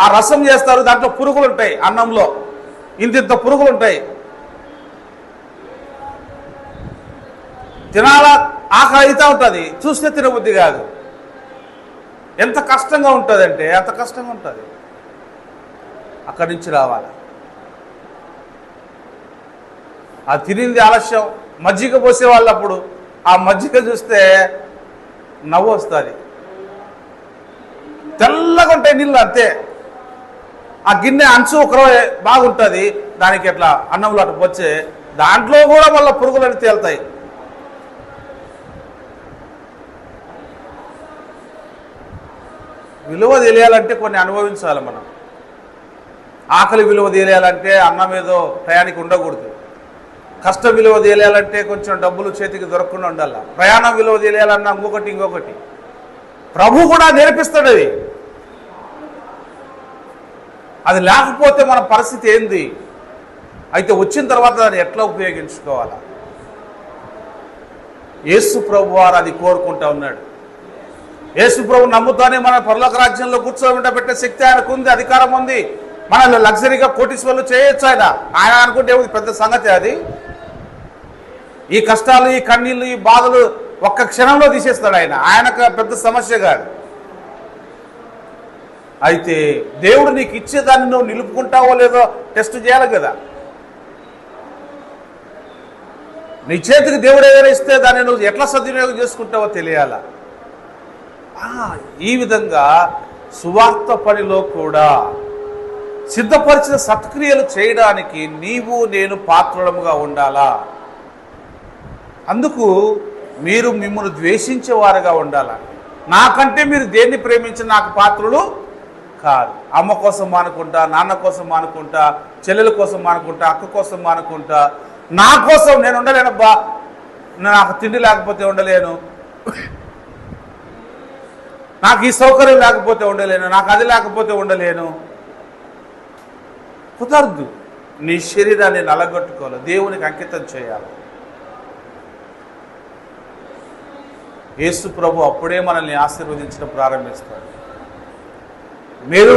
ఆ రసం చేస్తారు, దాంట్లో పురుగులు ఉంటాయి, అన్నంలో ఇంత పురుగులు ఉంటాయి. తినాలా ఆకలి అయితే ఉంటుంది, చూస్తే తినబుద్ధి కాదు. ఎంత కష్టంగా ఉంటుంది అంటే అంత కష్టంగా ఉంటుంది. అక్కడి నుంచి రావాలి. ఆ తినింది ఆలస్యం. మజ్జిగ పోసేవాళ్ళు అప్పుడు ఆ మజ్జిగ చూస్తే నవ్వు వస్తుంది. తెల్లగా ఉంటాయి నీళ్ళు అంతే. ఆ గిన్నె అంచు ఒకరో బాగుంటుంది, దానికి ఎట్లా అన్నంలో అటు వచ్చే దాంట్లో కూడా మళ్ళీ పురుగులని తేలుతాయి. విలువ తెలియాలంటే కొన్ని అనుభవించాలి మనం. ఆకలి విలువ తెలియాలంటే అన్నం ఏదో టయానికి ఉండకూడదు. కష్టం విలువ తెలియాలంటే కొంచెం డబ్బులు చేతికి దొరకకుండా ఉండాలి. ప్రయాణం విలువ తెలియాలన్నా ఇంకొకటి. ప్రభు కూడా నేర్పిస్తాడు అది. అది లేకపోతే మన పరిస్థితి ఏంది? అయితే వచ్చిన తర్వాత దాన్ని ఎట్లా ఉపయోగించుకోవాలా? యేసు ప్రభు వారు అది కోరుకుంటా ఉన్నాడు. యేసు ప్రభు నమ్ముతానే మన పరలోక రాజ్యంలో కూర్చోబెట్టే శక్తి ఆయనకు ఉంది, అధికారం ఉంది. మనల్ని లగ్జరీగా కోటీశ్వర్లు చేయొచ్చు ఆయన అనుకుంటే పెద్ద సంగతి అది. ఈ కష్టాలు, ఈ కన్నీళ్ళు, ఈ బాధలు ఒక్క క్షణంలో తీసేస్తాడు ఆయన. ఆయనకు పెద్ద సమస్య కాదు. అయితే దేవుడు నీకు ఇచ్చేదాన్ని నువ్వు నిలుపుకుంటావో లేదో టెస్ట్ చేయాలి కదా. నీ చేతికి దేవుడు ఏదైనా ఇస్తే దాన్ని నువ్వు ఎట్లా సద్వినియోగం చేసుకుంటావో తెలియాలా. ఈ విధంగా సువార్త పనిలో కూడా సిద్ధపరిచిన సత్క్రియలు చేయడానికి నీవు నేను పాత్రులముగా ఉండాలా. అందుకు మీరు మిమ్మల్ని ద్వేషించేవారుగా ఉండాలా. నాకంటే మీరు దేన్ని ప్రేమించిన నాకు పాత్రులు కాదు. అమ్మ కోసం మానుకుంటా, నాన్న కోసం మానుకుంటా, చెల్లెల కోసం మానుకుంటా, అక్క కోసం మానుకుంటా, నా కోసం నేను ఉండలేనబ్బా, నాకు తిండి లేకపోతే ఉండలేను, నాకు ఈ సౌకర్యం లేకపోతే ఉండలేను, నాకు అది లేకపోతే ఉండలేను. కుదరదు. నీ శరీరాన్ని నలగొట్టుకోవాలి, దేవునికి అంకితం చేయాలి. యేసు ప్రభు అప్పుడే మనల్ని ఆశీర్వదించడం ప్రారంభిస్తాడు. మీరు